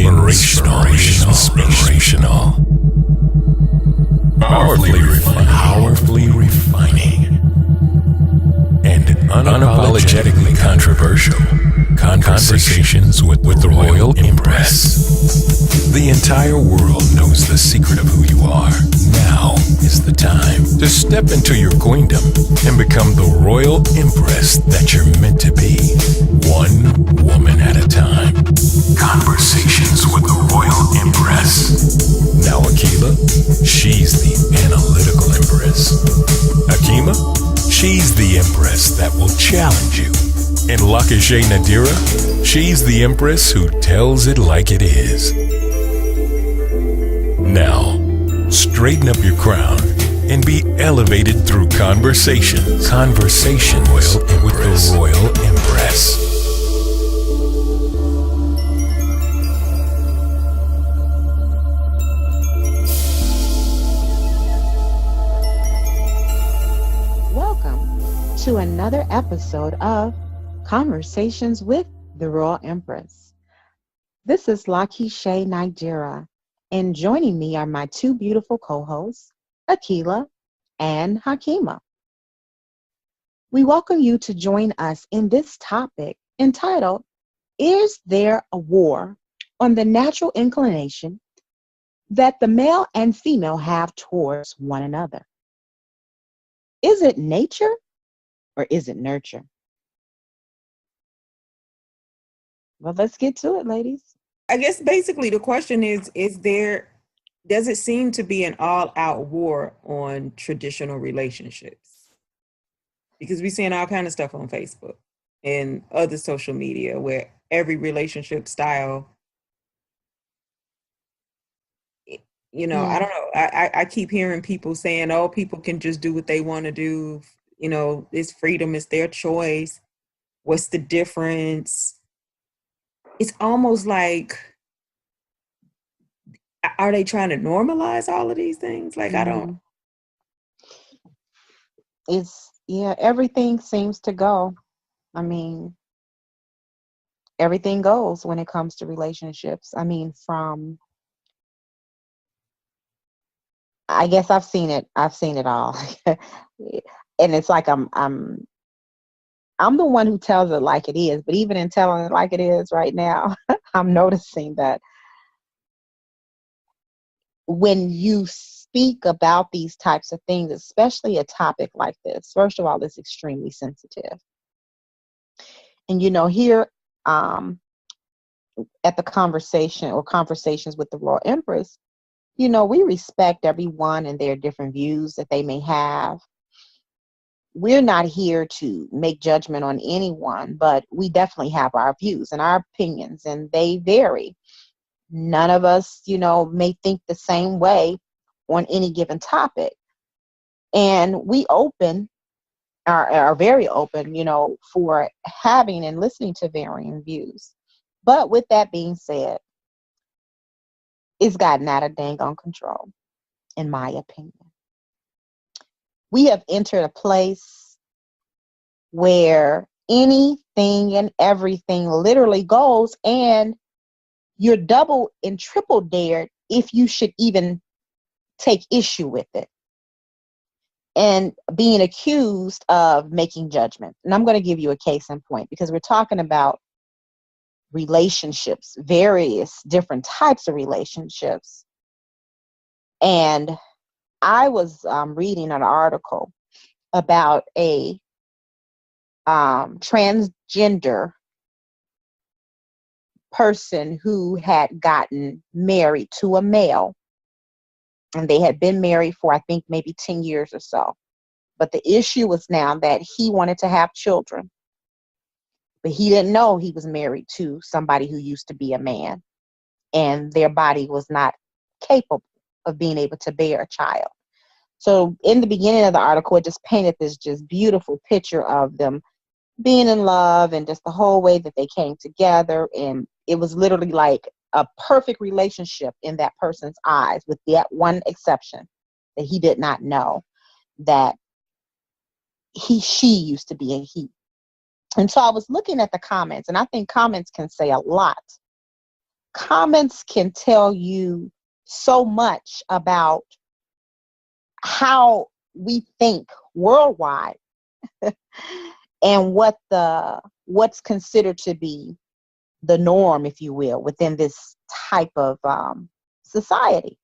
Inspirational. Powerfully refining. And unapologetically controversial. Conversations with the Royal Empress. The entire world knows the secret of who you are. Now is the time to step into your queendom and become the Royal Empress that you're meant to be. One woman at a time. Conversations with the Royal Empress. Now Akila, she's the analytical Empress. Akima, she's the Empress that will challenge you. And Lakashay Nadira, she's the Empress who tells it like it is. Now, straighten up your crown and be elevated through conversations. Conversations with the Royal Empress. Welcome to another episode of Conversations with the Royal Empress. This is Lakashay Nadira, and joining me are my two beautiful co-hosts, Akila and Hakima. We welcome you to join us in this topic entitled, Is There a War on the Natural Inclination that the Male and Female Have Towards One Another? Is it nature or is it nurture? Well, let's get to it, ladies. I guess basically the question is does it seem to be an all-out war on traditional relationships? Because we're seeing all kind of stuff on Facebook and other social media where every relationship style, I don't know. I keep hearing people saying, oh, people can just do what they want to do. It's freedom, it's their choice. What's the difference? It's almost like, are they trying to normalize all of these things? Like, I don't. Everything seems to go. I mean, everything goes when it comes to relationships. I mean, I guess I've seen it all. And it's like I'm the one who tells it like it is, but even in telling it like it is right now, I'm noticing that when you speak about these types of things, especially a topic like this, first of all, it's extremely sensitive. And here at the conversation or conversations with the Royal Empress, we respect everyone and their different views that they may have. We're not here to make judgment on anyone, but we definitely have our views and our opinions, and they vary. None of us, may think the same way on any given topic. And we are very open, for having and listening to varying views. But with that being said, it's gotten out of dang on control, in my opinion. We have entered a place where anything and everything literally goes, and you're double and triple dared if you should even take issue with it and being accused of making judgment. And I'm going to give you a case in point, because we're talking about relationships, various different types of relationships. And I was reading an article about a transgender person who had gotten married to a male, and they had been married for, I think, maybe 10 years or so. But the issue was now that he wanted to have children, but he didn't know he was married to somebody who used to be a man, and their body was not capable of being able to bear a child. So in the beginning of the article, it just painted this just beautiful picture of them being in love and just the whole way that they came together. And it was literally like a perfect relationship in that person's eyes, with that one exception, that he did not know that she used to be a he. And so I was looking at the comments, and I think comments can say a lot comments can tell you so much about how we think worldwide and what's considered to be the norm, if you will, within this type of society.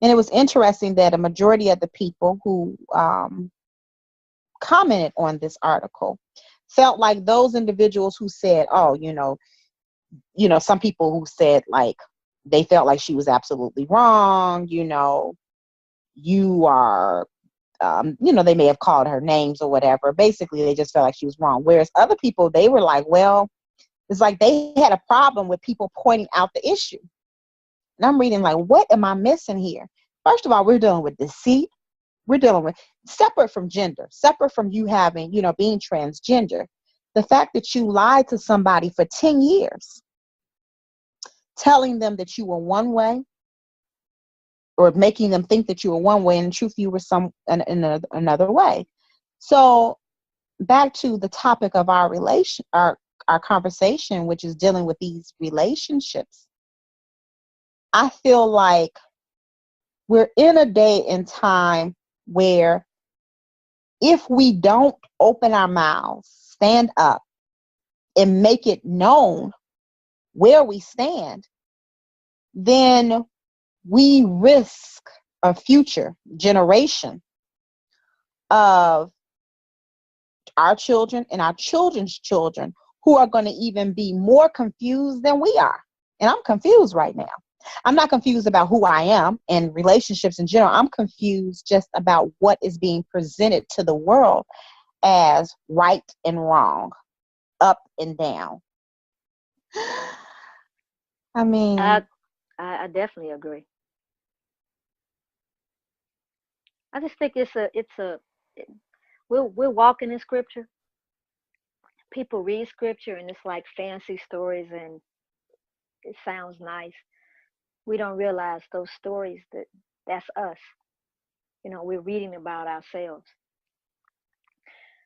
And it was interesting that a majority of the people who commented on this article felt like those individuals who said, oh, some people who said like they felt like she was absolutely wrong, you are, they may have called her names or whatever. Basically, they just felt like she was wrong. Whereas other people, they were like, well, it's like they had a problem with people pointing out the issue. And I'm reading like, what am I missing here? First of all, we're dealing with deceit. We're dealing with separate from gender, separate from you having, being transgender. The fact that you lied to somebody for 10 years, telling them that you were one way, or making them think that you were one way, and in truth, you were another way. So back to the topic of our conversation, which is dealing with these relationships. I feel like we're in a day and time where if we don't open our mouths, stand up, and make it known where we stand, then we risk a future generation of our children and our children's children who are going to even be more confused than we are. And I'm confused right now. I'm not confused about who I am and relationships in general. I'm confused just about what is being presented to the world as right and wrong, up and down. I mean, I definitely agree. I just think we're walking in scripture. People read scripture and it's like fancy stories and it sounds nice. We don't realize those stories that's us. We're reading about ourselves.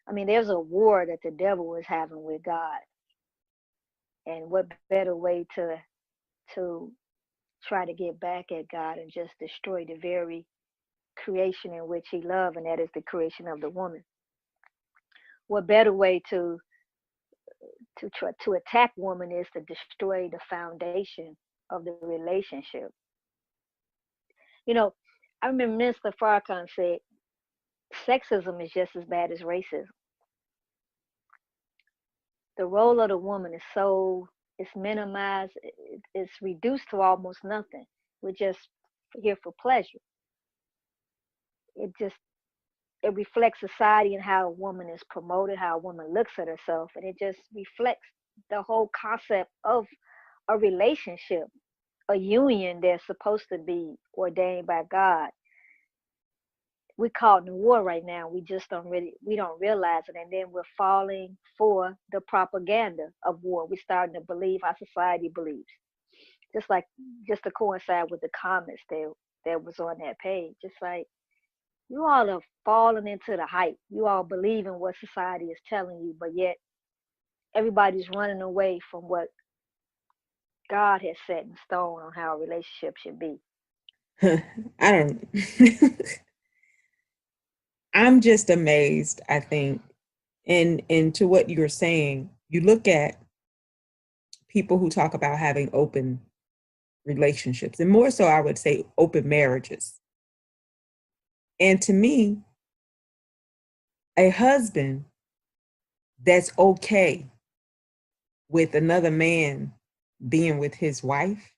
I mean, there's a war that the devil is having with God. And what better way to try to get back at God and just destroy the very creation in which he loved, and that is the creation of the woman. What better way to try to attack woman is to destroy the foundation of the relationship. I remember Minister Farrakhan said sexism is just as bad as racism. The role of the woman it's minimized, it's reduced to almost nothing. We're just here for pleasure. It reflects society and how a woman is promoted, how a woman looks at herself, and it just reflects the whole concept of a relationship, a union that's supposed to be ordained by God. We're caught in a war right now. We don't realize it, and then we're falling for the propaganda of war. We're starting to believe how society believes. Just to coincide with the comments that was on that page, just like, you all have fallen into the hype. You all believe in what society is telling you, but yet everybody's running away from what God has set in stone on how a relationship should be. I don't. I'm just amazed, I think, and to what you were saying. You look at people who talk about having open relationships, and more so, I would say open marriages. And to me, a husband that's okay with another man being with his wife,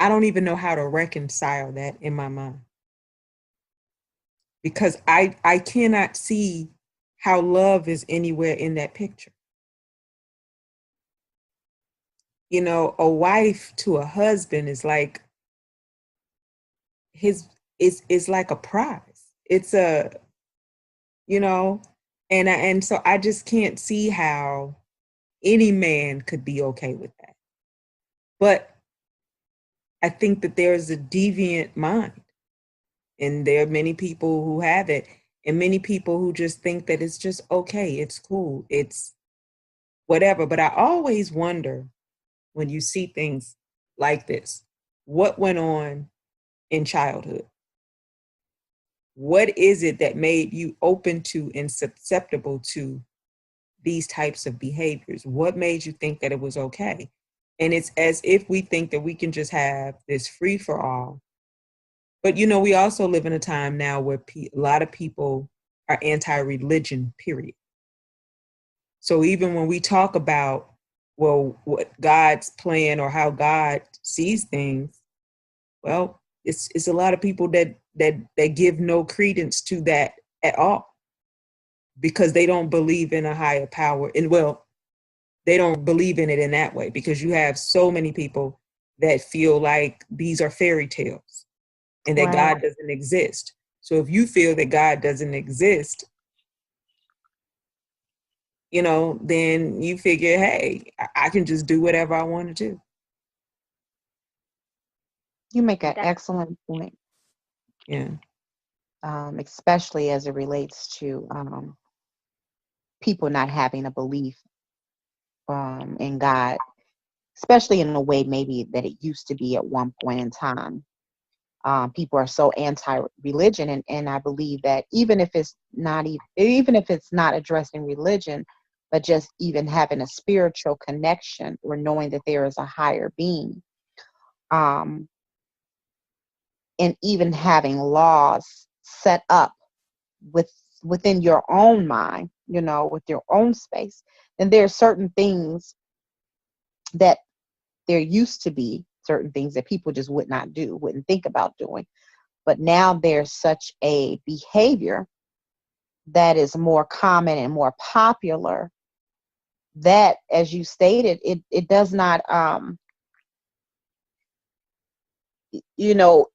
I don't even know how to reconcile that in my mind. Because I cannot see how love is anywhere in that picture. A wife to a husband is like it's like a prize. It's and so I just can't see how any man could be okay with that. But I think that there's a deviant mind, and there are many people who have it, and many people who just think that it's just okay, it's cool, it's whatever. But I always wonder, when you see things like this? What went on in childhood? What is it that made you open to and susceptible to these types of behaviors? What made you think that it was okay? And it's as if we think that we can just have this free for all. But, you know, we also live in a time now where a lot of people are anti-religion, period. So even when we talk about, well, what God's plan or how God sees things, well, it's a lot of people that give no credence to that at all, because they don't believe in a higher power. And well, they don't believe in it in that way, because you have so many people that feel like these are fairy tales and that Right. God doesn't exist. So if you feel that God doesn't exist, you know, then you figure, hey, I can just do whatever I want to do. You make an That excellent point, Yeah. especially as it relates to people not having a belief in God, especially in a way maybe that it used to be at one point in time. People are so anti-religion, and I believe that even if it's not even if it's not addressing religion, but just even having a spiritual connection or knowing that there is a higher being, um, and even having laws set up with within your own mind, you know, with your own space, then there are certain things that there used to be certain things that people just would not do, wouldn't think about doing. But now there's such a behavior that is more common and more popular that, as you stated, it does not, you know,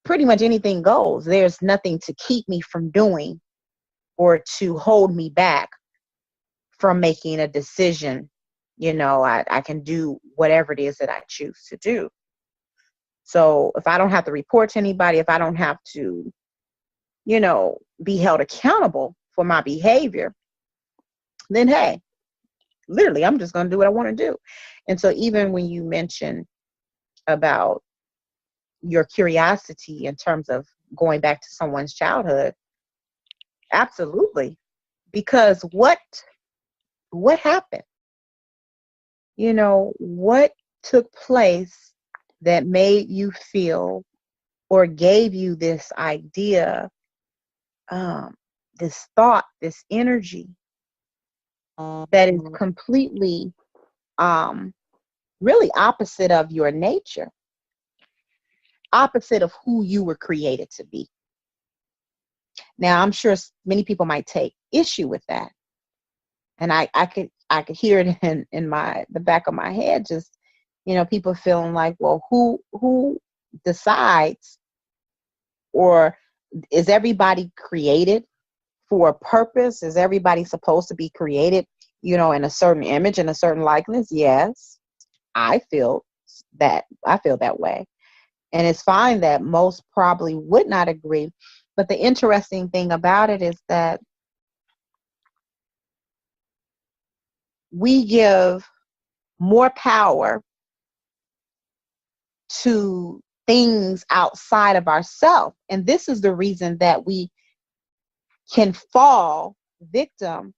pretty much anything goes. There's nothing to keep me from doing or to hold me back from making a decision. You know, I can do whatever it is that I choose to do. So if I don't have to report to anybody, if I don't have to, you know, be held accountable for my behavior, then hey, literally, I'm just going to do what I want to do. And so even when you mention about your curiosity in terms of going back to someone's childhood, absolutely. Because what happened? You know, what took place that made you feel or gave you this idea, this thought, this energy that is completely really opposite of your nature, opposite of who you were created to be. Now, I'm sure many people might take issue with that, and I could hear it in the back of my head, just, you know, people feeling like, well, who decides, or is everybody created for a purpose? Is everybody supposed to be created, you know, in a certain image and a certain likeness? Yes, I feel I feel that way. And it's fine that most probably would not agree. But the interesting thing about it is that we give more power to things outside of ourselves. And this is the reason that we can fall victim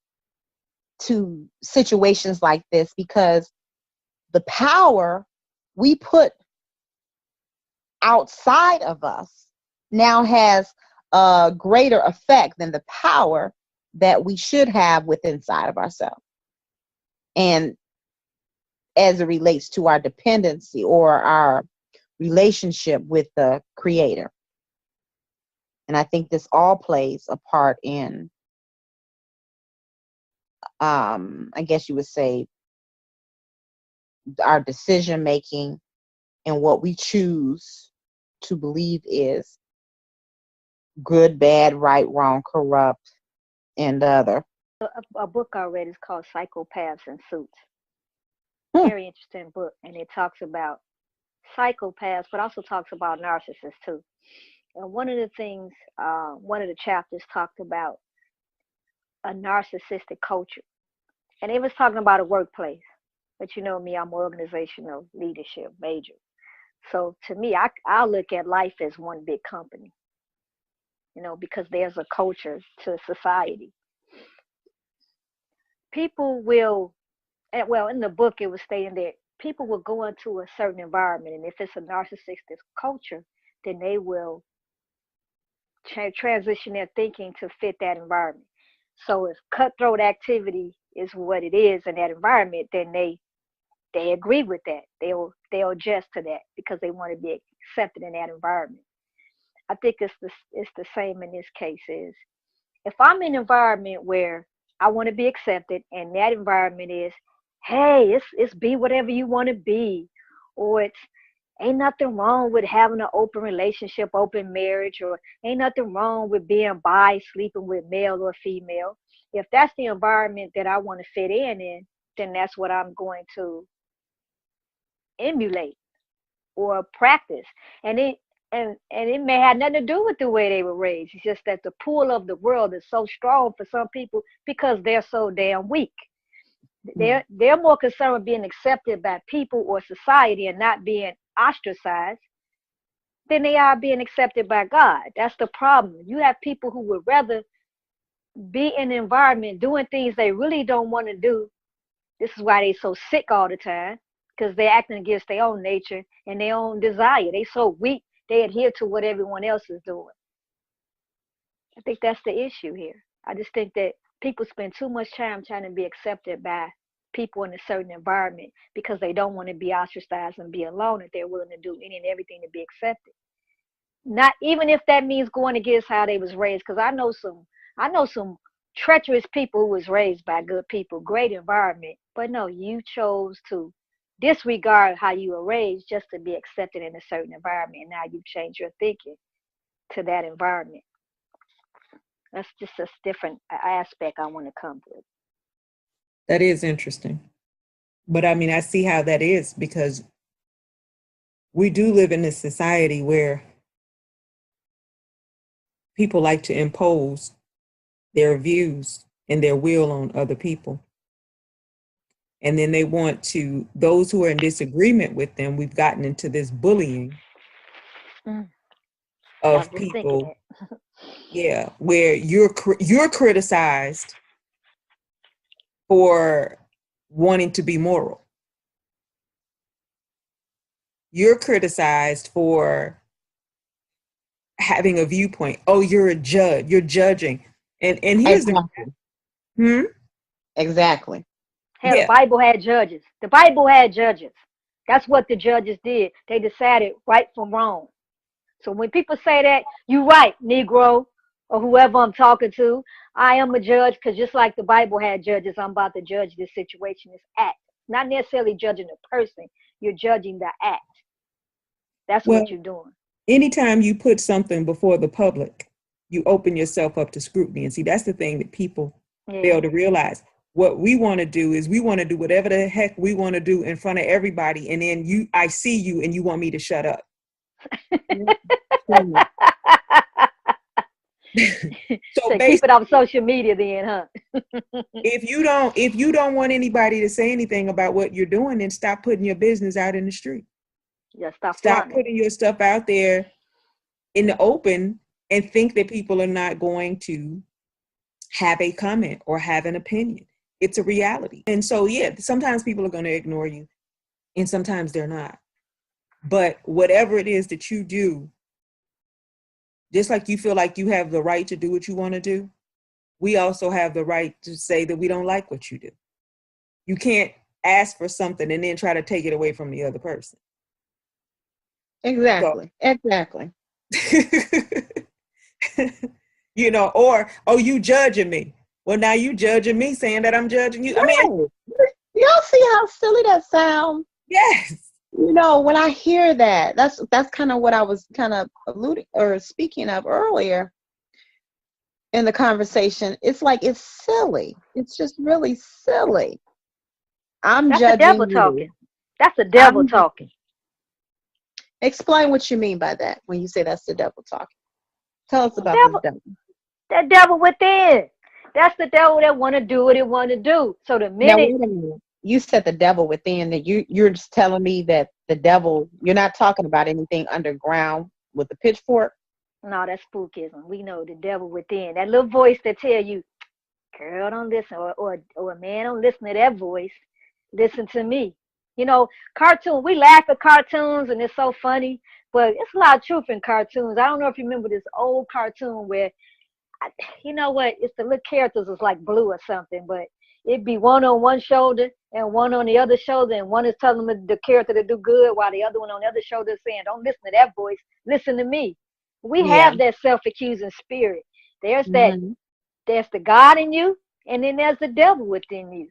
to situations like this, because the power we put outside of us now has a greater effect than the power that we should have within inside of ourselves. And as it relates to our dependency or our relationship with the creator. And I think this all plays a part in, I guess you would say, our decision making and what we choose to believe is good, bad, right, wrong, corrupt, and other. a book I read is called Psychopaths in Suits. Hmm. Very interesting book, and it talks about psychopaths, but also talks about narcissists too. And one of the things, one of the chapters talked about a narcissistic culture, and it was talking about a workplace. But you know me, I'm organizational leadership major. So to me, I look at life as one big company, because there's a culture to society. People will, well, in the book it was stating that people will go into a certain environment, and if it's a narcissistic culture, then they will transition their thinking to fit that environment. So if cutthroat activity is what it is in that environment, then they agree with that. They'll adjust to that because they want to be accepted in that environment. I think it's the same in this case. Is if I'm in an environment where I want to be accepted, and that environment is, hey, it's be whatever you want to be, or it's ain't nothing wrong with having an open relationship, open marriage, or ain't nothing wrong with being bi, sleeping with male or female. If that's the environment that I want to fit in, then that's what I'm going to emulate or practice. And it may have nothing to do with the way they were raised. It's just that the pull of the world is so strong for some people because they're so damn weak. They're more concerned with being accepted by people or society and not being ostracized than they are being accepted by God. That's the problem. You have people who would rather be in an environment doing things they really don't want to do. This is why they're so sick all the time, because they're acting against their own nature and their own desire. They're so weak, they adhere to what everyone else is doing. I think that's the issue here. I just think that people spend too much time trying to be accepted by people in a certain environment because they don't want to be ostracized and be alone, and they're willing to do any and everything to be accepted. Not even if that means going against how they was raised, because I know some treacherous people who was raised by good people, great environment, but no, you chose to disregard how you were raised just to be accepted in a certain environment, and now you've changed your thinking to that environment. That's just a different aspect I want to come to. That is interesting. But I mean, I see how that is, because we do live in a society where people like to impose their views and their will on other people. And then they want to, those who are in disagreement with them, we've gotten into this bullying of people. Yeah, where you're criticized for wanting to be moral. You're criticized for having a viewpoint. Oh, you're a judge. You're judging. And here's Exactly. Hell, the Bible had judges. The Bible had judges. That's what the judges did. They decided right from wrong. So when people say that, you're right, Negro, or whoever I'm talking to, I am a judge, because just like the Bible had judges, I'm about to judge this situation, this act. Not necessarily judging the person, you're judging the act. That's what you're doing. Anytime you put something before the public, you open yourself up to scrutiny. And see, that's the thing that people fail to realize. What we want to do is we want to do whatever the heck we want to do in front of everybody. And then I see you and you want me to shut up. So keep it off social media then, huh? if you don't want anybody to say anything about what you're doing, then stop putting your business out in the street. Yeah, stop putting your stuff out there in the open and think that people are not going to have a comment or have an opinion. It's a reality. And so, yeah, sometimes people are going to ignore you and sometimes they're not. But whatever it is that you do, just like you feel like you have the right to do what you want to do, we also have the right to say that we don't like what you do. You can't ask for something and then try to take it away from the other person. Exactly. Exactly. You know, or, oh, you judging me. Well, now you judging me, saying that I'm judging you. I mean, y'all see how silly that sounds? Yes. You know, when I hear that, that's kind of what I was kind of alluding or speaking of earlier in the conversation. It's like, it's silly. It's just really silly. That's judging the devil you. talking. That's the devil talking. Explain what you mean by that when you say that's the devil talking. Tell us about the devil. That devil within. That's the devil that want to do what it want to do. So the minute. you said the devil within, that you're just telling me that the devil, you're not talking about anything underground with the pitchfork? No, that's spookism. We know the devil within. That little voice that tell you, girl, don't listen, or man, don't listen to that voice. Listen to me. You know, cartoon. We laugh at cartoons, and it's so funny, but it's a lot of truth in cartoons. I don't know if you remember this old cartoon where, you know what? It's the little characters is like blue or something, but it'd be one on one shoulder and one on the other shoulder, and one is telling the character to do good, while the other one on the other shoulder is saying, "Don't listen to that voice. Listen to me." We Yeah. have that self-accusing spirit. There's that. Mhm. There's the God in you, and then there's the devil within you.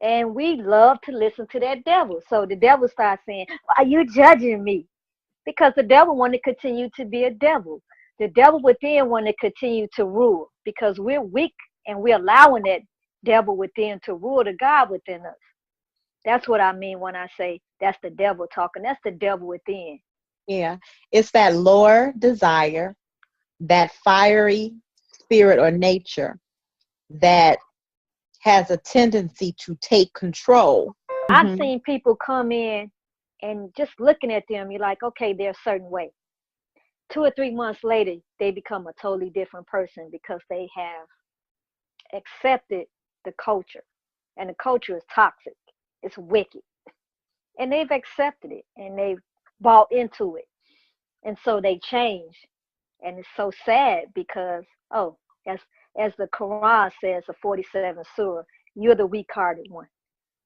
And we love to listen to that devil. So the devil starts saying, "Are you judging me?" Because the devil want to continue to be a devil. The devil within want to continue to rule, because we're weak and we're allowing that devil within to rule the God within us. That's what I mean when I say that's the devil talking. That's the devil within. Yeah. It's that lower desire, that fiery spirit or nature that has a tendency to take control. I've Mhm. seen people come in and just looking at them, you're like, okay, they're a certain way. 2 or 3 months later, they become a totally different person because they have accepted the culture. And the culture is toxic. It's wicked. And they've accepted it and they've bought into it. And so they change. And it's so sad because, oh, as the Quran says, the 47th surah, you're the weak-hearted one.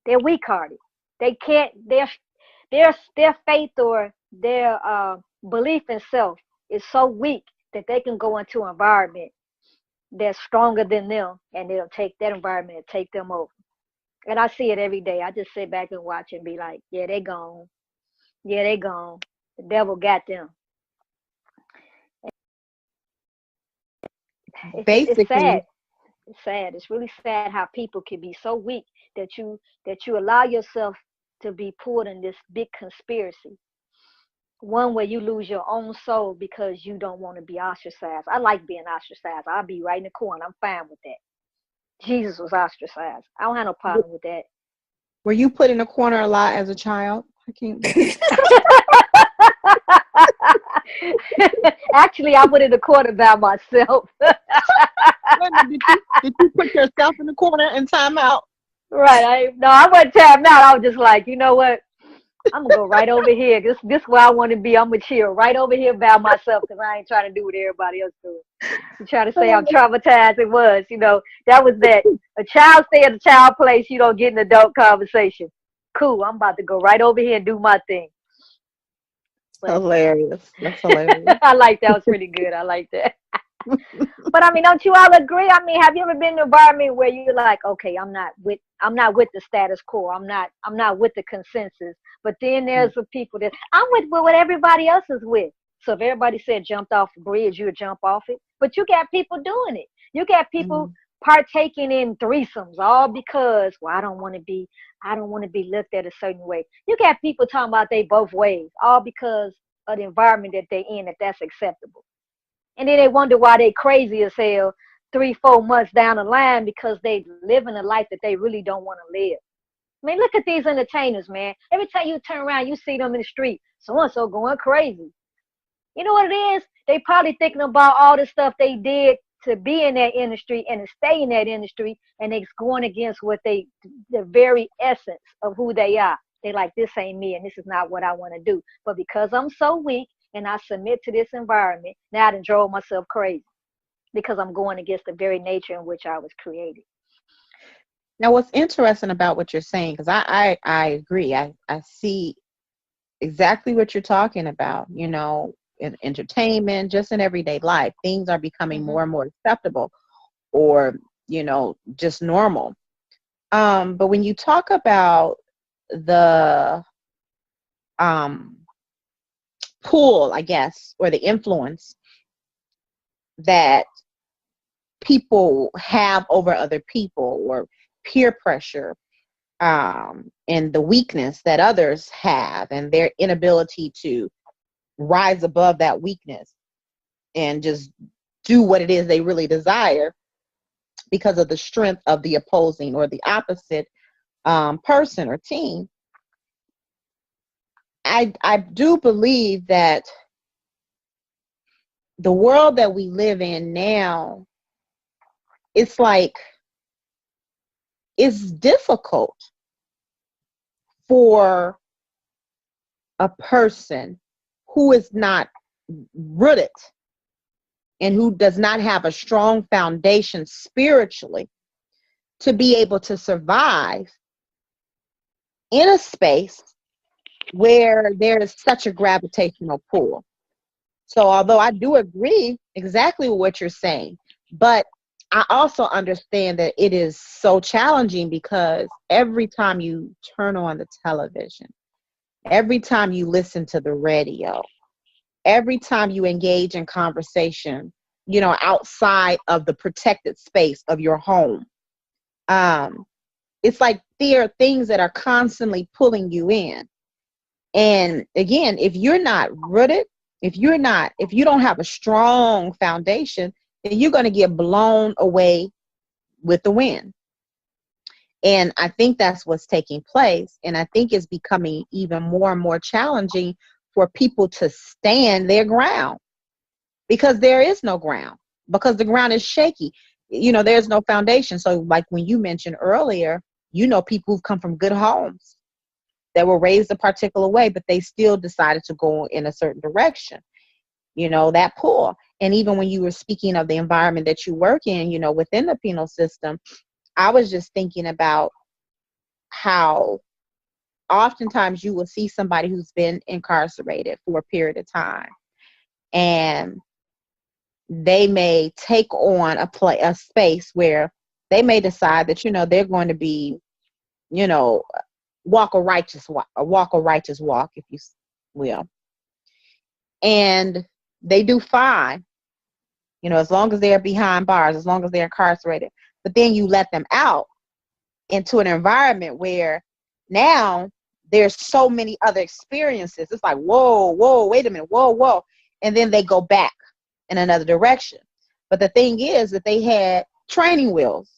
They're weak-hearted. They can't, their faith or their belief in self is so weak that they can go into an environment that's stronger than them, and it'll take that environment and take them over. And I see it every day. I just sit back and watch and be like, yeah, they gone. Yeah, they gone. The devil got them. It's sad. Basically, It's sad. It's really sad how people can be so weak that you allow yourself to be pulled in this big conspiracy. One where you lose your own soul because you don't want to be ostracized. I like being ostracized. I'll be right in the corner. I'm fine with that. Jesus was ostracized. I don't have no problem with that. were you put in a corner a lot as a child? I can't. Actually, I put in the corner by myself. Did you put yourself in the corner and time out? Right. I wasn't tapping out. I was just like, you know what? I'm gonna go right over here. This where I want to be. I'm gonna chill right over here by myself because I ain't trying to do what everybody else doing. You try to say I'm traumatized? It was, that was that. A child stay at a child place. You don't get an adult conversation. Cool. I'm about to go right over here and do my thing. But Hilarious. That's hilarious. I like that. Was pretty good. I like that. But I mean, don't you all agree? I mean, have you ever been in an environment where you're like, okay, I'm not with the status quo. I'm not with the consensus. But then there's the people that I'm with what everybody else is with. So if everybody said jumped off the bridge, you would jump off it. But you got people doing it. You got people partaking in threesomes, all because, well, I don't want to be looked at a certain way. You got people talking about they both ways, all because of the environment that they in, that's acceptable. And then they wonder why they crazy as hell 3-4 months down the line because they living a life that they really don't want to live. I mean, look at these entertainers, man. Every time you turn around, you see them in the street, so-and-so going crazy. You know what it is? They probably thinking about all the stuff they did to be in that industry and to stay in that industry, and it's going against what the very essence of who they are. They like, this ain't me, and this is not what I want to do. But because I'm so weak and I submit to this environment, now I done drove myself crazy because I'm going against the very nature in which I was created. Now, what's interesting about what you're saying, because I agree. I see exactly what you're talking about, in entertainment, just in everyday life. Things are becoming more and more acceptable or, just normal. But when you talk about the pull, I guess, or the influence that people have over other people, or peer pressure, and the weakness that others have and their inability to rise above that weakness and just do what it is they really desire because of the strength of the opposing or the opposite person or team, I do believe that the world that we live in now, it's like it's difficult for a person who is not rooted and who does not have a strong foundation spiritually to be able to survive in a space where there is such a gravitational pull. So although I do agree exactly with what you're saying, but I also understand that it is so challenging because every time you turn on the television, every time you listen to the radio, every time you engage in conversation, outside of the protected space of your home, it's like there are things that are constantly pulling you in. And again, if you're not rooted, if you don't have a strong foundation, then you're going to get blown away with the wind. And I think that's what's taking place. And I think it's becoming even more and more challenging for people to stand their ground because there is no ground, because the ground is shaky. There's no foundation. So like when you mentioned earlier, people who've come from good homes that were raised a particular way, but they still decided to go in a certain direction, that pull. And even when you were speaking of the environment that you work in, within the penal system, I was just thinking about how oftentimes you will see somebody who's been incarcerated for a period of time, and they may take on a space where they may decide that, they're going to be, walk a righteous walk, if you will. And they do fine, as long as they're behind bars, as long as they're incarcerated. But then you let them out into an environment where now there's so many other experiences. It's like, whoa, wait a minute, whoa. And then they go back in another direction. But the thing is that they had training wheels.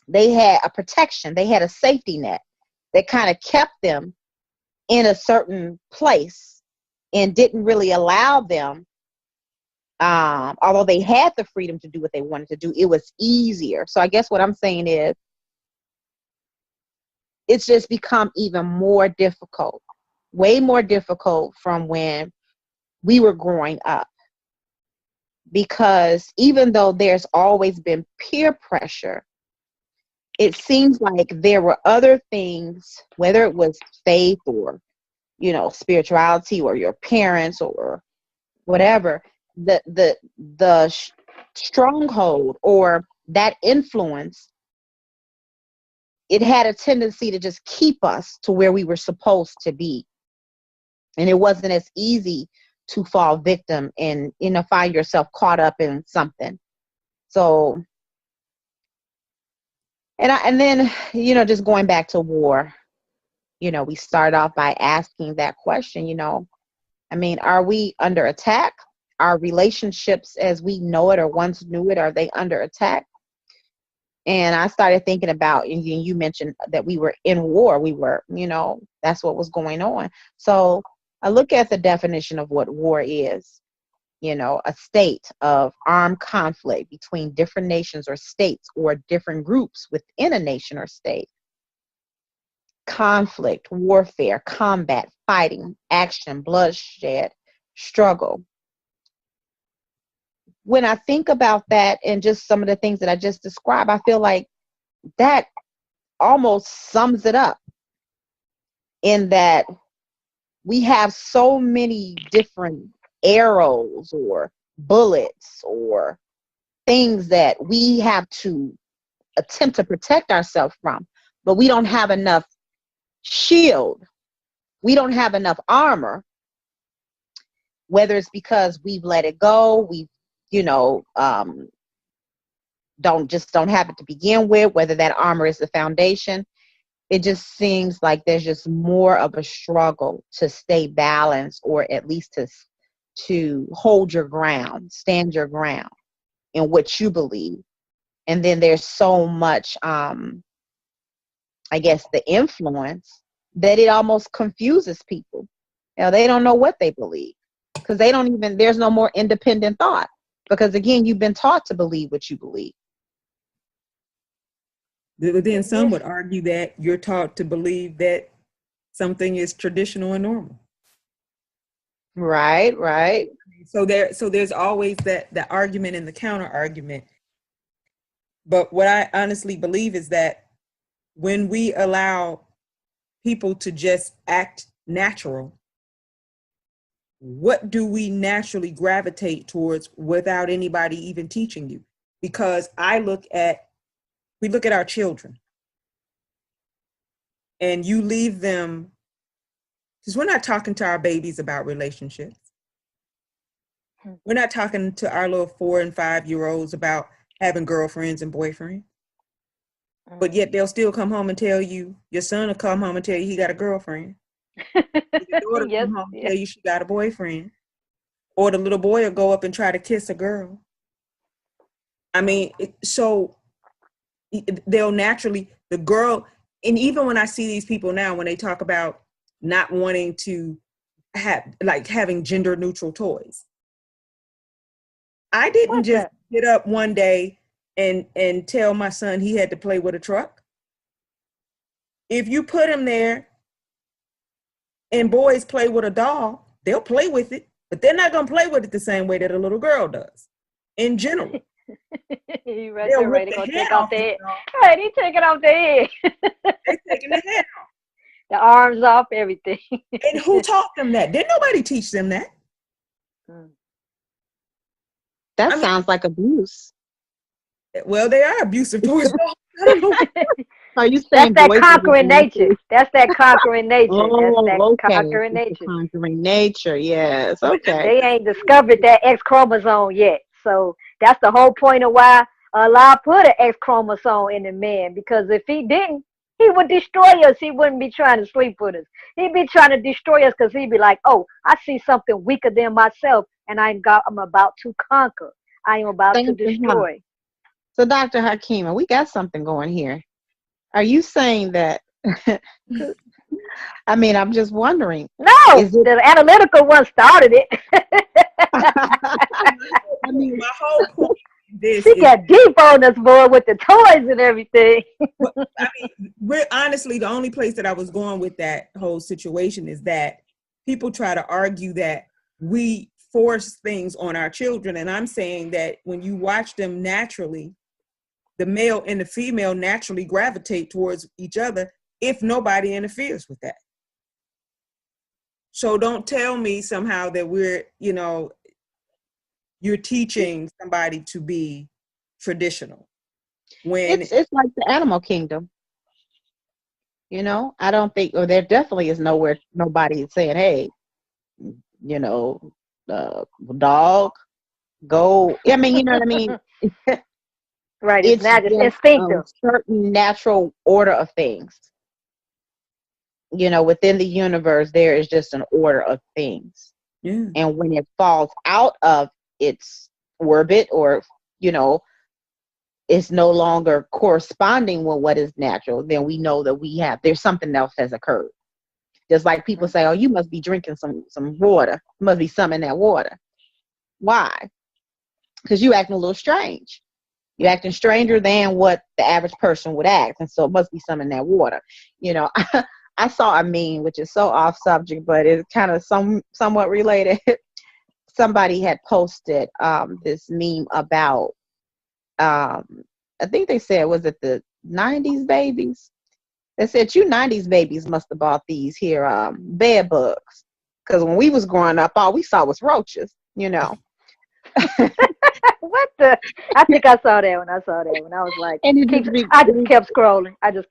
They had a protection. They had a safety net that kind of kept them in a certain place and didn't really allow them, although they had the freedom to do what they wanted to do, it was easier. So I guess what I'm saying is it's just become even more difficult, way more difficult from when we were growing up. Because even though there's always been peer pressure, it seems like there were other things, whether it was faith or, spirituality or your parents or whatever, the stronghold or that influence, it had a tendency to just keep us to where we were supposed to be. And it wasn't as easy to fall victim and, find yourself caught up in something. So, and then, just going back to war, we start off by asking that question, are we under attack? Our relationships as we know it or once knew it, are they under attack? And I started thinking about, and you mentioned that we were in war. We were, that's what was going on. So I look at the definition of what war is, a state of armed conflict between different nations or states or different groups within a nation or state. Conflict, warfare, combat, fighting, action, bloodshed, struggle. When I think about that and just some of the things that I just described, I feel like that almost sums it up, in that we have so many different arrows or bullets or things that we have to attempt to protect ourselves from, but we don't have enough shield. We don't have enough armor, whether it's because we've let it go, we've, don't have it to begin with, whether that armor is the foundation. It just seems like there's just more of a struggle to stay balanced, or at least to hold your ground, stand your ground in what you believe. And then there's so much I guess, the influence, that it almost confuses people. They don't know what they believe, because there's no more independent thought, because again, you've been taught to believe what you believe. But then some would argue that you're taught to believe that something is traditional and normal. Right. So there's always the argument and the counter argument. But what I honestly believe is that when we allow people to just act natural, what do we naturally gravitate towards without anybody even teaching you? Because we look at our children, and you leave them, because we're not talking to our babies about relationships. We're not talking to our little 4 and 5 year olds about having girlfriends and boyfriends. But yet they'll still come home and tell you, your son will come home and tell you he got a girlfriend. Your daughter Yes, come home and tell you she got a boyfriend. Or the little boy will go up and try to kiss a girl. I mean, so they'll naturally, the girl, and even when I see these people now, when they talk about not wanting to having gender neutral toys. I didn't just get up one day and tell my son he had to play with a truck. If you put him there and boys play with a doll, they'll play with it, but they're not going to play with it the same way that a little girl does in general. You right there, right? They're going to take off the head. doll. Right, he's taking off the head. They're taking the head off. The arms off, everything. And who taught them that? Didn't nobody teach them that? That sounds like abuse. Well, they are abusive towards dolls. I don't know. Are you saying that's that conquering nature? That's that conquering nature. Oh, that's that okay. conquering nature. Conquering nature, yes. Okay. They ain't discovered that X chromosome yet. So that's the whole point of why Allah put an X chromosome in the man. Because if he didn't, he would destroy us. He wouldn't be trying to sleep with us. He'd be trying to destroy us because he'd be like, oh, I see something weaker than myself, and I'm about to conquer. I am about to destroy. So, Dr. Hakima, we got something going here. Are you saying that? I mean, I'm just wondering. No, the analytical one started it. I mean, my whole point is she got deep on us, boy, with the toys and everything. I mean, we're honestly, the only place that I was going with that whole situation is that people try to argue that we force things on our children. And I'm saying that when you watch them naturally, the male and the female naturally gravitate towards each other if nobody interferes with that. So don't tell me somehow that you're teaching somebody to be traditional. When it's like the animal kingdom. I don't think, or there definitely is nowhere nobody saying, hey, dog, go. I mean, you know what I mean? Right, it's instinctive. A certain natural order of things. Within the universe, there is just an order of things. Yeah. And when it falls out of its orbit, or, it's no longer corresponding with what is natural, then we know that there's something else has occurred. Just like people say, oh, you must be drinking some water. There must be some in that water. Why? Because you acting a little strange. You're acting stranger than what the average person would act. And so it must be some in that water. I saw a meme, which is so off subject, but it's kind of somewhat related. Somebody had posted this meme about, I think they said, was it the 90s babies? They said, you 90s babies must have bought these here bed bugs. Because when we was growing up, all we saw was roaches, What the? I think I saw that one. I was like, I just kept scrolling. I said,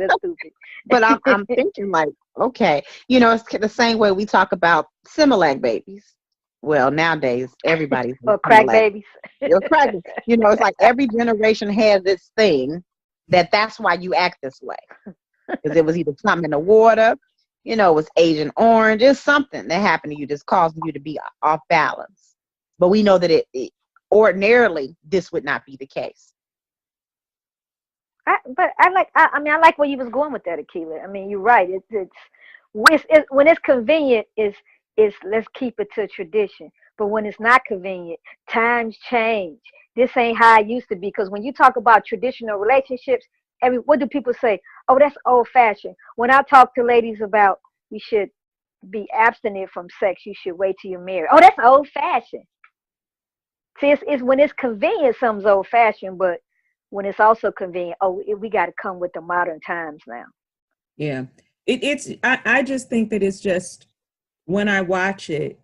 it's stupid. But I'm thinking like, okay, it's the same way we talk about Similac babies. Well, nowadays, everybody's crack babies. Crack. It's like every generation has this thing that's why you act this way. Because it was either something in the water, it was Agent Orange, it's something that happened to you that's causing you to be off balance. But we know that it ordinarily, this would not be the case. But I like. I mean, I like where you was going with that, Akila. I mean, you're right. It's when it's convenient. Is let's keep it to tradition. But when it's not convenient, times change. This ain't how it used to be. Because when you talk about traditional relationships, what do people say? Oh, that's old fashioned. When I talk to ladies about you should be abstinent from sex, you should wait till you're married. Oh, that's old fashioned. See, it's when it's convenient, something's old fashioned, but when it's also convenient, we got to come with the modern times now. Yeah. I just think that it's just when I watch it,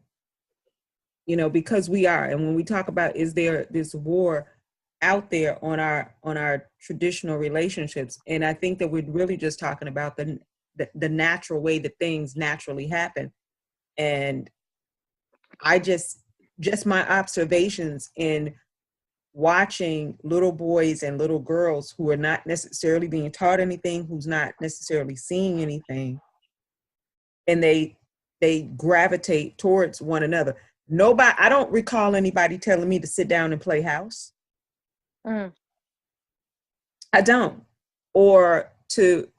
because we are, and when we talk about, is there this war out there on our traditional relationships? And I think that we're really just talking about the natural way that things naturally happen. And I just my observations in watching little boys and little girls who are not necessarily being taught anything, who's not necessarily seeing anything, and they gravitate towards one another. I don't recall anybody telling me to sit down and play house. Mm. I don't. Or to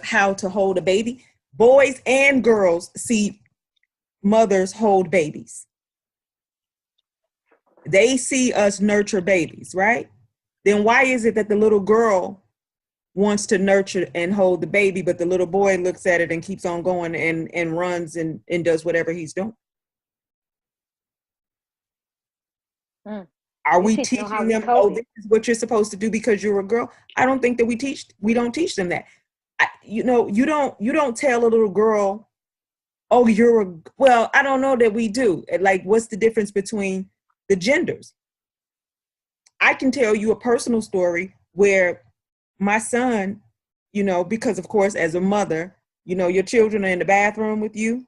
how to hold a baby. Boys and girls see mothers hold babies. They see us nurture babies, right? Then why is it that the little girl wants to nurture and hold the baby, but the little boy looks at it and keeps on going and runs and does whatever he's doing? Mm. Are we teaching them, oh, this is what you're supposed to do because you're a girl? I don't think that we don't teach them that. You don't tell a little girl, oh, well, I don't know that we do. Like, what's the difference between the genders? I can tell you a personal story where my son, because of course, as a mother, your children are in the bathroom with you.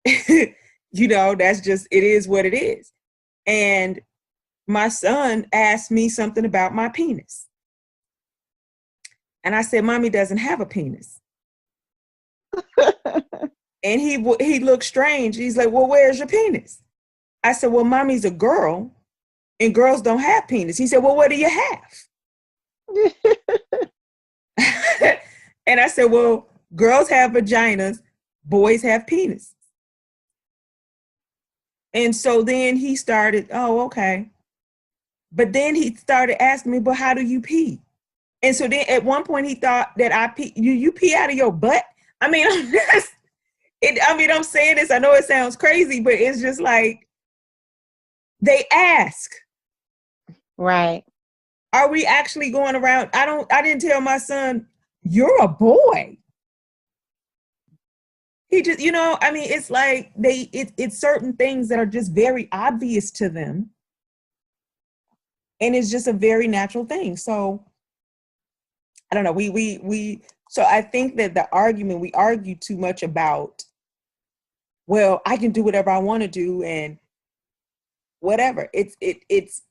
That's just, it is what it is. And my son asked me something about my penis. And I said, Mommy doesn't have a penis. And he looked strange. He's like, well, where's your penis? I said, well, Mommy's a girl and girls don't have penis. He said, well, what do you have? And I said, well, girls have vaginas, boys have penis. And so then he started, oh, okay. But then he started asking me, but how do you pee? And so then at one point he thought that I pee, you pee out of your butt? I mean, I'm saying this, I know it sounds crazy, but it's just like, they ask. Right. Are we actually going around? I didn't tell my son, you're a boy. He just, it's like it's certain things that are just very obvious to them. And it's just a very natural thing. So I don't know. So I think that the argument, we argue too much about, well, I can do whatever I want to do and whatever. It's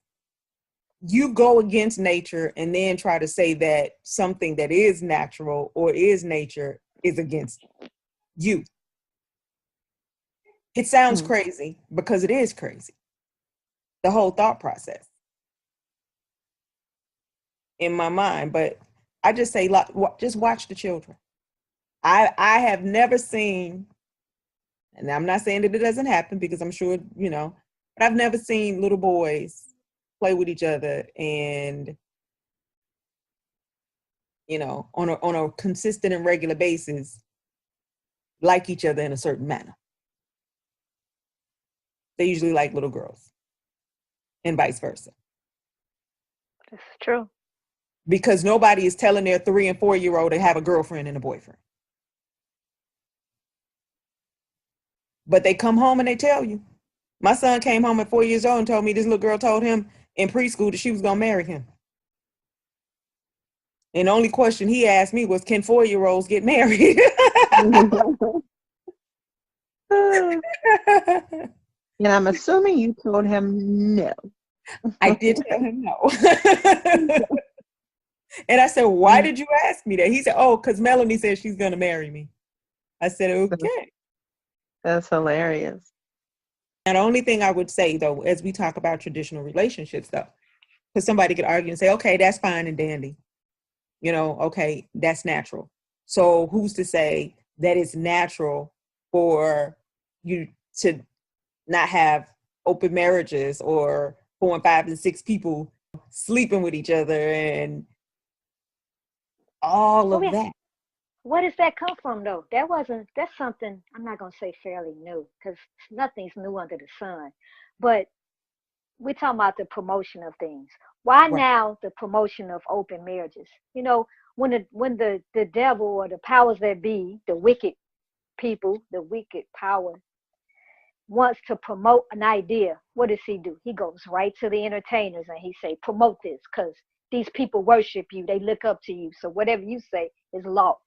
you go against nature and then try to say that something that is natural or is nature is against you. It sounds crazy because it is crazy. The whole thought process in my mind, but I just say, just watch the children. I have never seen, and I'm not saying that it doesn't happen because I'm sure, but I've never seen little boys play with each other and, on a consistent and regular basis, like each other in a certain manner. They usually like little girls and vice versa. That's true. Because nobody is telling their 3 and 4 year old to have a girlfriend and a boyfriend. But they come home and they tell you. My son came home at 4 years old and told me this little girl told him in preschool that she was going to marry him. And the only question he asked me was, can 4-year-olds get married? And I'm assuming you told him no. I did tell him no. And I said, why did you ask me that? He said, oh, because Melanie said she's going to marry me. I said, okay. That's hilarious. And the only thing I would say, though, as we talk about traditional relationships, though, because somebody could argue and say, okay, that's fine and dandy. Okay, that's natural. So who's to say that it's natural for you to not have open marriages or 4 and 5 and 6 people sleeping with each other and all Well, of yeah. that? Where does that come from, though? That's something, I'm not going to say fairly new, because nothing's new under the sun. But we're talking about the promotion of things. Why Right. now the promotion of open marriages? When the devil or the powers that be, the wicked people, the wicked power, wants to promote an idea, what does he do? He goes right to the entertainers and he say, promote this, because these people worship you, they look up to you. So whatever you say is law.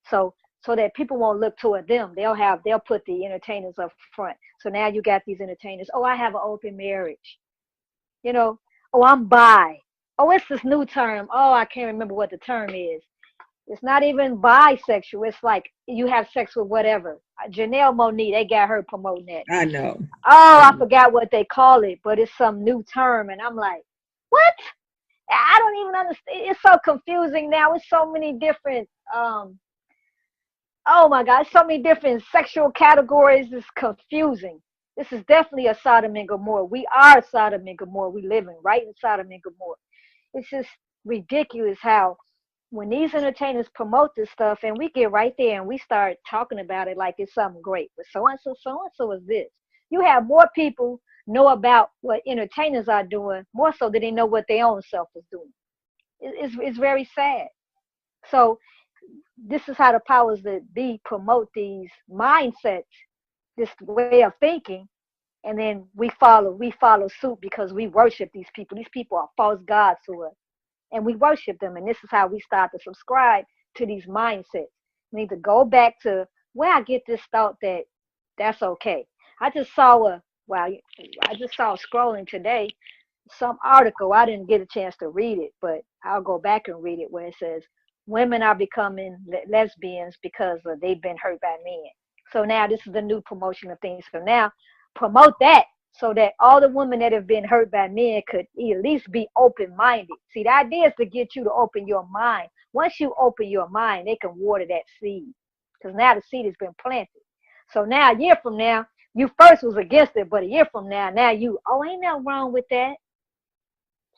So that people won't look toward them, they'll put the entertainers up front. So now you got these entertainers. Oh, I have an open marriage. You know, oh, I'm bi. Oh, it's this new term. Oh, I can't remember what the term is. It's not even bisexual. It's like you have sex with whatever. Janelle Monáe, they got her promoting that. I know. Oh, I forgot what they call it, but it's some new term. And I'm like, what? I don't even understand. It's so confusing now. It's so many different, oh my God, so many different sexual categories. It's confusing. This is definitely a Sodom and Gomorrah. We are Sodom and Gomorrah. We living right in Sodom and Gomorrah. It's just ridiculous how when these entertainers promote this stuff and we get right there and we start talking about it like it's something great. But so-and-so is this. You have more people know about what entertainers are doing, more so than they know what their own self is doing. It's very sad. So this is how the powers that be promote these mindsets, this way of thinking, and then we follow suit because we worship these people. These people are false gods to us, and we worship them. And this is how we start to subscribe to these mindsets. We need to go back to where I get this thought that that's okay. I just saw scrolling today some article. I didn't get a chance to read it, but I'll go back and read it, where it says women are becoming lesbians because they've been hurt by men. So now this is the new promotion of things. So now promote that so that all the women that have been hurt by men could at least be open-minded. See, the idea is to get you to open your mind. Once you open your mind, they can water that seed, because now the seed has been planted. So now a year from now, you first was against it, but a year from now, ain't nothing wrong with that.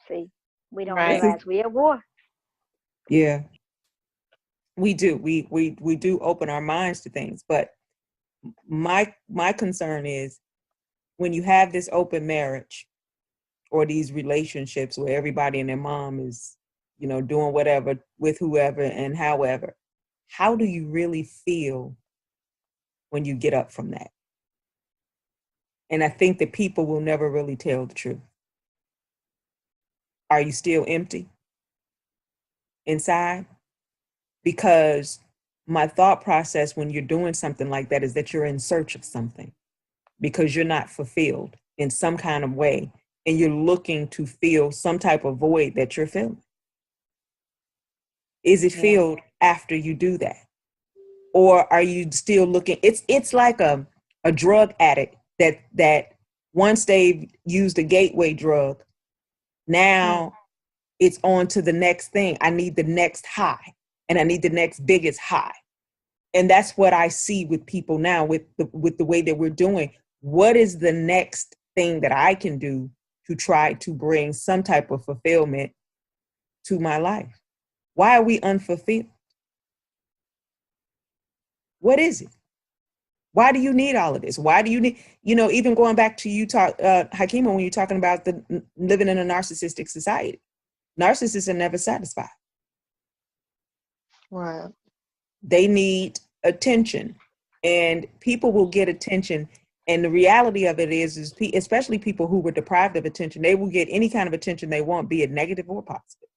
See, we don't Right. realize we at war. Yeah, we do. We do open our minds to things, but my concern is when you have this open marriage or these relationships where everybody and their mom is, doing whatever with whoever and however, how do you really feel when you get up from that? And I think that people will never really tell the truth. Are you still empty inside? Because my thought process when you're doing something like that is that you're in search of something because you're not fulfilled in some kind of way and you're looking to fill some type of void that you're feeling. Is it filled after you do that? Or are you still looking? It's like a drug addict that once they've used a gateway drug, now it's on to the next thing. I need the next high and I need the next biggest high. And that's what I see with people now with the way that we're doing. What is the next thing that I can do to try to bring some type of fulfillment to my life? Why are we unfulfilled? What is it? Why do you need all of this? Why do you need, even going back to you Hakima, when you're talking about the living in a narcissistic society, narcissists are never satisfied. Right. They need attention, and people will get attention. And the reality of it is especially people who were deprived of attention, they will get any kind of attention they want, be it negative or positive.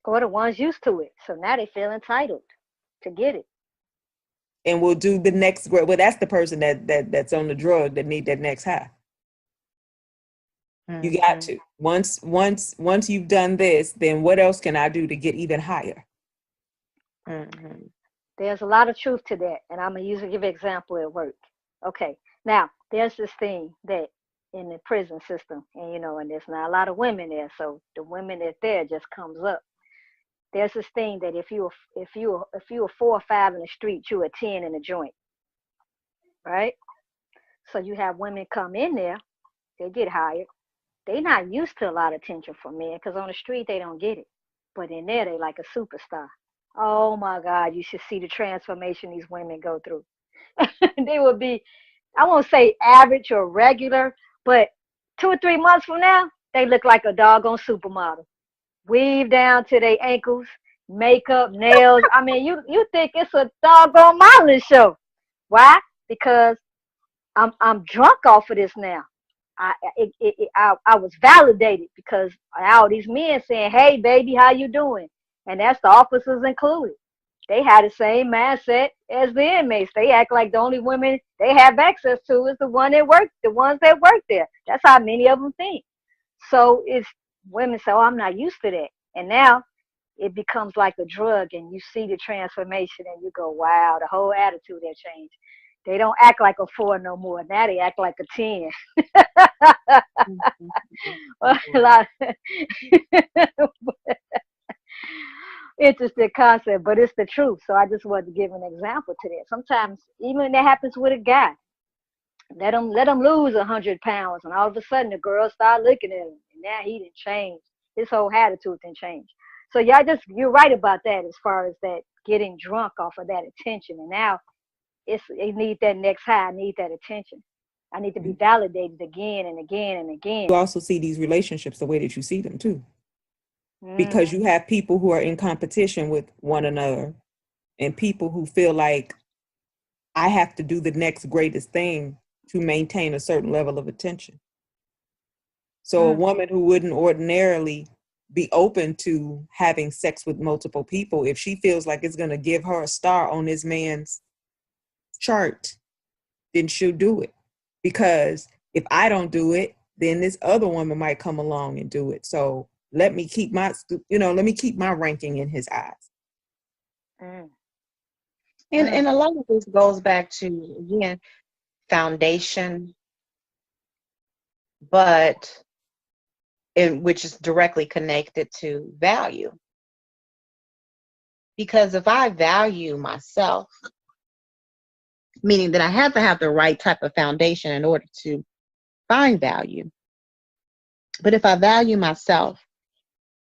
Or the ones used to it. So now they feel entitled to get it. And we'll do the next, well, that's the person that's on the drug that need that next high. Mm-hmm. You got to. Once you've done this, then what else can I do to get even higher? Mm-hmm. There's a lot of truth to that. And I'm going to give an example at work. Okay. Now, there's this thing that in the prison system, and there's not a lot of women there. So the women that's there just comes up. there's this thing that if you a 4 or 5 in the street, you a 10 in the joint, right? So you have women come in there, they get hired. They not used to a lot of attention from men because on the street they don't get it. But in there they like a superstar. Oh my God, you should see the transformation these women go through. They will be, I won't say average or regular, but 2 or 3 months from now, they look like a doggone supermodel. Weave down to their ankles, makeup, nails. I mean, you think it's a doggone modeling show. Why? Because I'm drunk off of this now. I was validated because all these men saying, "Hey, baby, how you doing?" And that's the officers included. They had the same mindset as the inmates. They act like the only women they have access to is the ones that work there. That's how many of them think. So it's women say, "Oh, I'm not used to that," and now it becomes like a drug, and you see the transformation, and you go, "Wow, the whole attitude has changed." They don't act like a 4 no more. Now they act like a 10. Interesting concept, but it's the truth. So I just wanted to give an example to that. Sometimes even that happens with a guy. Let him lose 100 pounds, and all of a sudden the girls start looking at him, and now he didn't change. His whole attitude didn't change. So you're right about that as far as that getting drunk off of that attention, and now I need that next high. I need that attention. I need to be validated again and again and again. You also see these relationships the way that you see them too, Mm. because you have people who are in competition with one another and people who feel like I have to do the next greatest thing to maintain a certain level of attention. So a woman who wouldn't ordinarily be open to having sex with multiple people, if she feels like it's going to give her a star on this man's chart, then she'll do it. Because if I don't do it, then this other woman might come along and do it. So let me keep my ranking in his eyes. And a lot of this goes back to, again, foundation, but which is directly connected to value. Because if I value myself, meaning that I have to have the right type of foundation in order to find value. But if I value myself,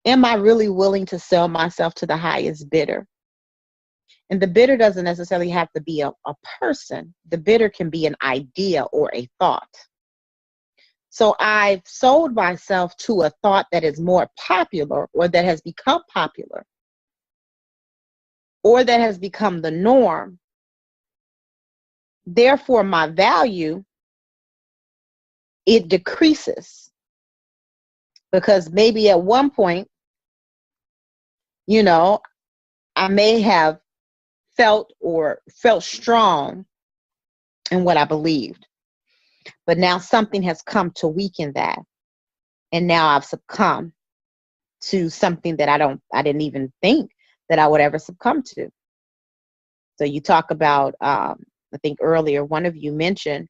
am I really willing to sell myself to the highest bidder? And the bidder doesn't necessarily have to be a person. The bidder can be an idea or a thought. So I've sold myself to a thought that is more popular, or that has become popular, or that has become the norm. Therefore, my value, it decreases. Because maybe at one point, I may have felt strong in what I believed. But now something has come to weaken that. And now I've succumbed to something that I didn't even think that I would ever succumb to. So you talk about, I think earlier, one of you mentioned,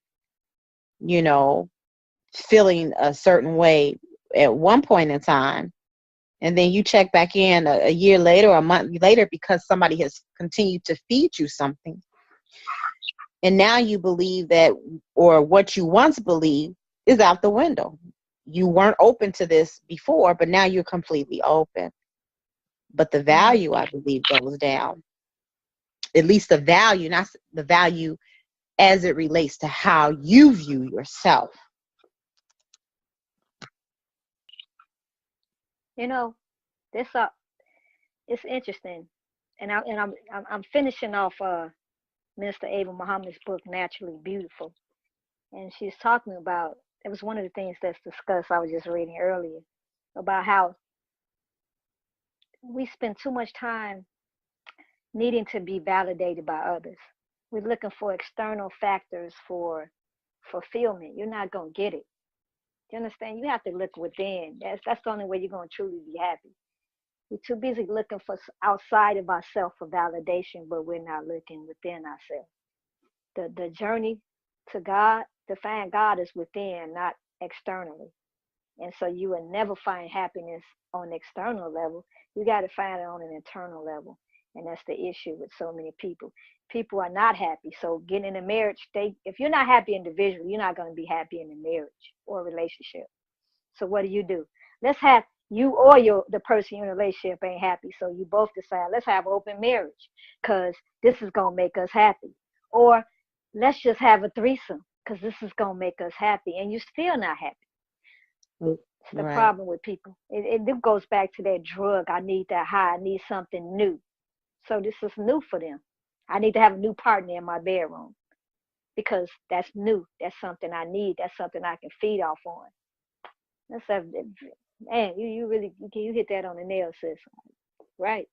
feeling a certain way at one point in time. And then you check back in a year later or a month later because somebody has continued to feed you something. And now you believe that, or what you once believed is out the window. You weren't open to this before, but now you're completely open. But the value, I believe, goes down. At least the value, not the value as it relates to how you view yourself. This it's interesting, and I'm finishing off Minister Ava Muhammad's book, Naturally Beautiful, and she's talking about, it was one of the things that's discussed. I was just reading earlier about how we spend too much time needing to be validated by others. We're looking for external factors for fulfillment. You're not gonna get it. Do you understand? You have to look within. That's the only way you're gonna truly be happy. We're too busy looking for outside of ourselves for validation, but we're not looking within ourselves. The journey to God, to find God, is within, not externally. And so you will never find happiness on an external level. You got to find it on an internal level. And that's the issue with so many people. People are not happy. So getting in a marriage, if you're not happy individually, you're not going to be happy in a marriage or a relationship. So what do? Let's have you or the person you're in a relationship ain't happy. So you both decide, let's have open marriage because this is going to make us happy. Or let's just have a threesome because this is going to make us happy. And you're still not happy. It's the problem with people. It goes back to that drug. I need that high. I need something new. So this is new for them. I need to have a new partner in my bedroom because that's new. That's something I need. That's something I can feed off on. Let's have, man, you really you hit that on the nail, sis. Right?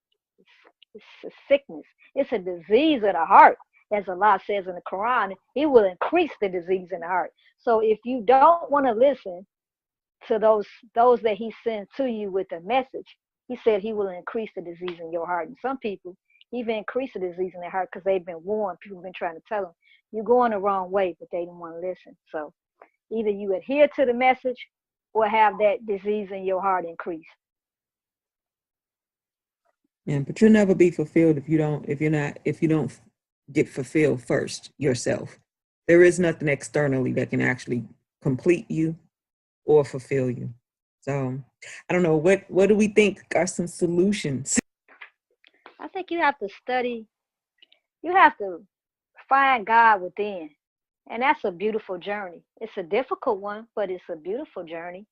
It's a sickness. It's a disease of the heart, as Allah says in the Quran. He will increase the disease in the heart. So if you don't want to listen to those that He sends to you with a message, He said He will increase the disease in your heart. And some people even increase the disease in their heart because they've been warned. People have been trying to tell them you're going the wrong way, but they didn't want to listen. So either you adhere to the message or have that disease in your heart increase. Yeah, but you'll never be fulfilled if you don't get fulfilled first yourself. There is nothing externally that can actually complete you or fulfill you. So I don't know, what do we think are some solutions? I think you have to study. You have to find God within. And that's a beautiful journey. It's a difficult one, but it's a beautiful journey.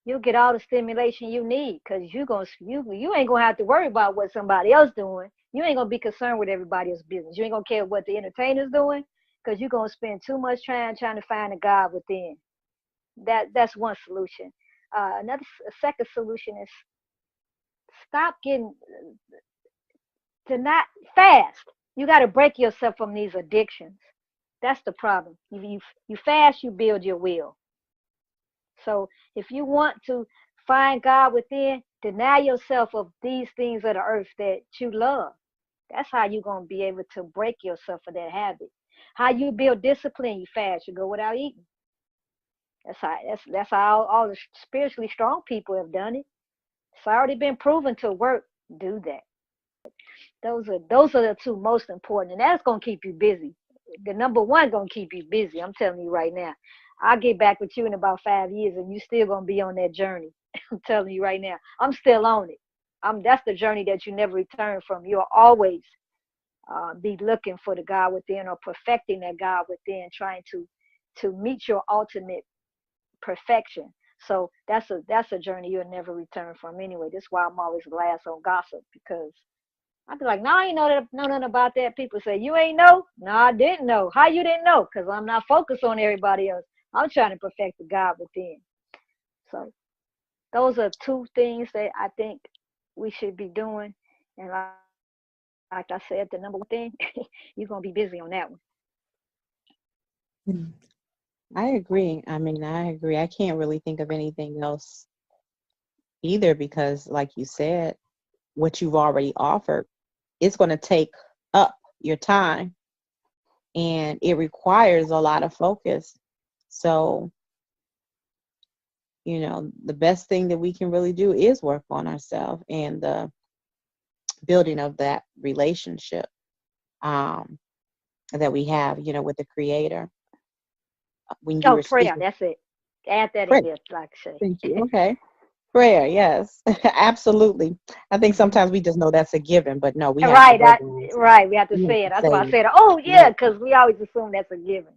You'll get all the stimulation you need because you ain't gonna have to worry about what somebody else doing. You ain't gonna be concerned with everybody else's business. You ain't gonna care what the entertainer's doing because you're gonna spend too much time trying to find a God within. That's one solution. A second solution is stop getting to not fast. You got to break yourself from these addictions. That's the problem. You fast, you build your will. So if you want to find God within, deny yourself of these things of the earth that you love. That's how you're going to be able to break yourself of that habit. How you build discipline, you fast, you go without eating. That's how all the spiritually strong people have done it. It's already been proven to work. Do that. Those are the two most important, and that's gonna keep you busy. The number one gonna keep you busy. I'm telling you right now. I'll get back with you in about 5 years, and you still gonna be on that journey. I'm telling you right now. I'm still on it. That's the journey that you never return from. You'll always be looking for the God within or perfecting that God within, trying to meet your ultimate perfection. So that's a journey you'll never return from anyway. That's why I'm always glass on gossip, because I'd be like, no, I ain't know nothing about that. People say, you ain't know? No, I didn't know. How you didn't know? Because I'm not focused on everybody else. I'm trying to perfect the God within. So those are two things that I think we should be doing. And like I said, the number one thing, you're going to be busy on that one. I agree. I agree. I can't really think of anything else either because, like you said, what you've already offered, it's going to take up your time and it requires a lot of focus. So, the best thing that we can really do is work on ourselves and the building of that relationship that we have, with the Creator. When you were prayer, speaking, that's it. Add that prayer. in there, like I say. Thank you. Okay. Prayer, yes. Absolutely. I think sometimes we just know that's a given, but no, we have Right, to verbalize it. right. We have to We have say it. to That's say why I it. said, oh yeah, Yeah. because we always assume that's a given.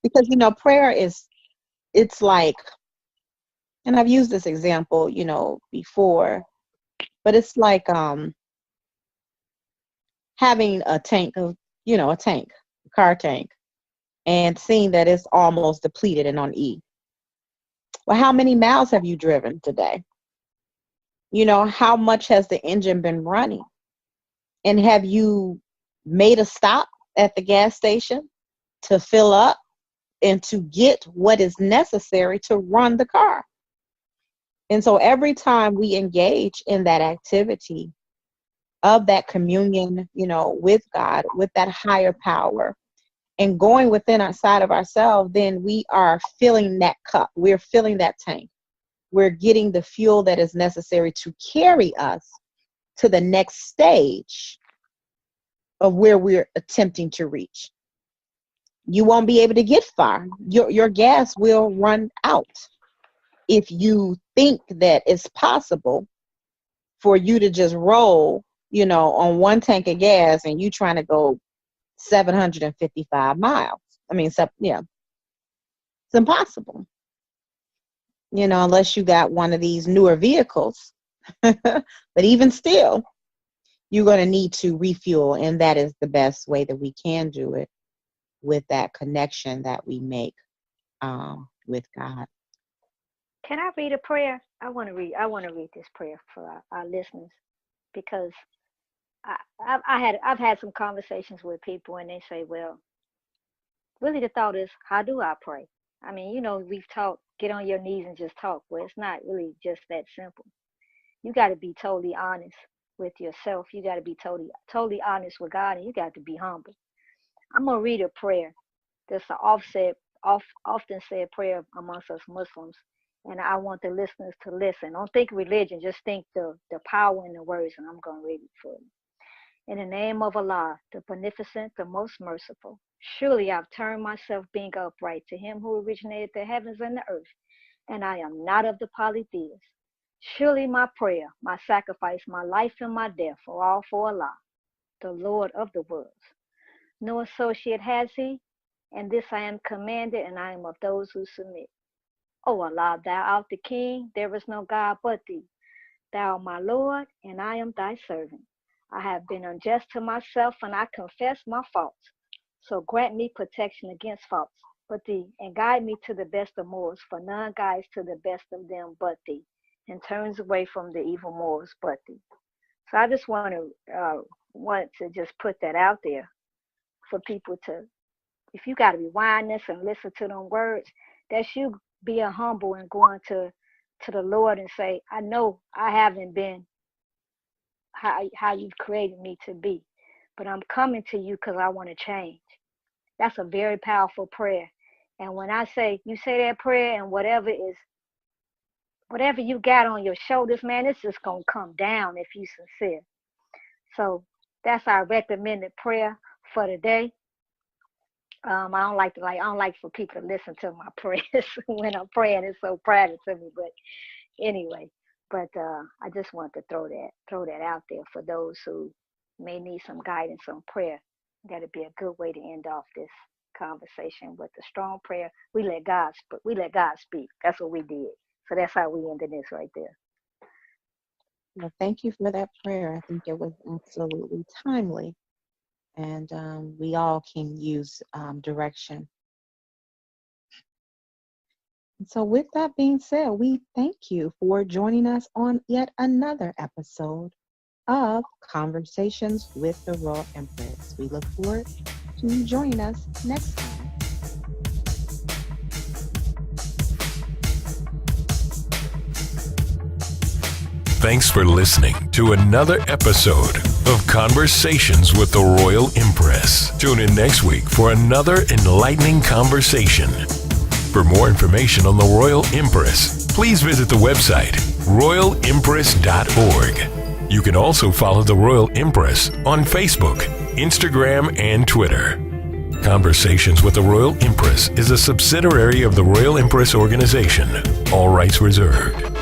Because prayer it's like, and I've used this example, before, but it's like having a tank of, a car tank, and seeing that it's almost depleted and on E. Well, how many miles have you driven today? How much has the engine been running? And have you made a stop at the gas station to fill up and to get what is necessary to run the car? And so every time we engage in that activity of that communion, with God, with that higher power, and going within outside of ourselves, then we are filling that cup. We're filling that tank. we're getting the fuel that is necessary to carry us to the next stage of where we're attempting to reach. You won't be able to get far. Your gas will run out if you think that it's possible for you to just roll, on one tank of gas and you trying to go 755 miles. I mean, yeah, it's impossible. Unless you got one of these newer vehicles. But even still, you're going to need to refuel, and that is the best way that we can do it, with that connection that we make with God. Can I read a prayer? I want to read this prayer for our listeners, because I've had some conversations with people, and they say, well, really the thought is, how do I pray? I mean, we've talked, get on your knees and just talk. Well, it's not really just that simple. You got to be totally honest with yourself. You got to be totally honest with God, and you got to be humble. I'm going to read a prayer. That's an often said prayer amongst us Muslims. And I want the listeners to listen. Don't think religion, just think the power in the words, and I'm going to read it for you. In the name of Allah, the Beneficent, the Most Merciful, surely I've turned myself being upright to Him who originated the heavens and the earth, and I am not of the polytheists. Surely my prayer, my sacrifice, my life, and my death are all for Allah, the Lord of the worlds. No associate has He, and this I am commanded, and I am of those who submit. O Allah, Thou art the King, there is no God but Thee. Thou art my Lord, and I am Thy servant. I have been unjust to myself, and I confess my faults. So grant me protection against faults but Thee, and guide me to the best of morals, for none guides to the best of them but Thee, and turns away from the evil morals but Thee. So I just want to just put that out there for people to, if you got to rewind this and listen to them words, that's you being humble and going to the Lord and say, I know I haven't been how you've created me to be, but I'm coming to you because I want to change. That's a very powerful prayer. And when I say, you say that prayer, and whatever you got on your shoulders, man, it's just going to come down if you're sincere. So that's our recommended prayer for today. I don't like for people to listen to my prayers when I'm praying. It's so private to me. But anyway, I just want to throw that out there for those who may need some guidance on prayer. That'd be a good way to end off this conversation with a strong prayer. We let God speak. That's what we did. So that's how we ended this right there. Well, thank you for that prayer. I think it was absolutely timely. And we all can use direction. And so with that being said, we thank you for joining us on yet another episode of Conversations with the Royal Empress. We look forward to you joining us next time. Thanks for listening to another episode of Conversations with the Royal Empress. Tune in next week for another enlightening conversation. For more information on the Royal Empress, please visit the website royalempress.org. You can also follow the Royal Empress on Facebook, Instagram, and Twitter. Conversations with the Royal Empress is a subsidiary of the Royal Empress organization. All rights reserved.